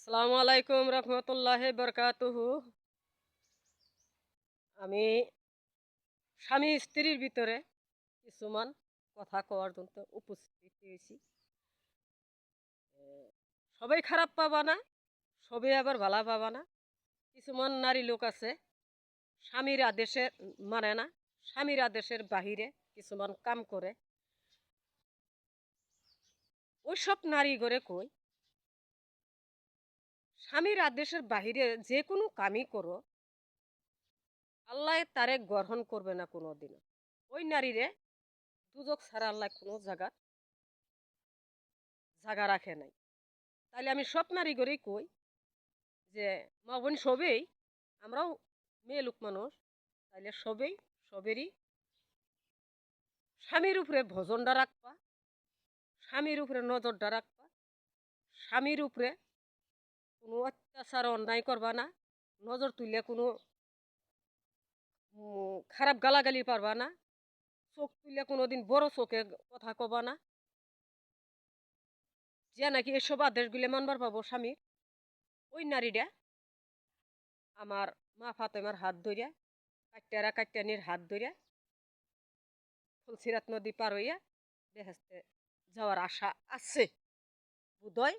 আসসালামু আলাইকুম রহমতুল্লাহি বরকাতুহু। আমি স্বামী স্ত্রীর ভিতরে কিছুমান কথা কওয়ার জন্য উপস্থিত হয়েছি। সবাই খারাপ পাবা না, সবাই আবার ভালো পাবা না। কিছুমান নারী লোক আছে স্বামীর আদেশে মানে না, স্বামীর আদেশের বাহিরে কিছুমান কাম করে। ওইসব নারী ঘরে কই স্বামীর আদেশের বাহিরে যে কোনো কামই করো, আল্লাহ তারে গ্রহণ করবে না কোনো দিনও। ওই নারীরে দুজক ছাড়া আল্লাহ কোনো জায়গা রাখে নাই। তাহলে আমি সব নারী ঘরেই কই যে মা বোন সবেই, আমরাও মেয়ে লোক মানুষ, তাইলে সবেরই স্বামীর উপরে ভজনটা রাখবা, স্বামীর উপরে নজরটা রাখবা, স্বামীর উপরে কোনো অত্যাচার অন্যায় করবা না, নজর তুললে কোনো খারাপ গালাগালি পারবা না, চোখ তুললে কোনোদিন বড় চোখে কথা কবা না। যে নাকি এসব আদেশগুলো মানবার পাবো স্বামীর, ওই নারীটা আমার মা ফাতেমার হাত ধরিয়া, কাট্টানির হাত ধরিয়া ফুলসিরাত নদী পার হইয়া বেহেস্তে যাওয়ার আশা আছে বোধহয়।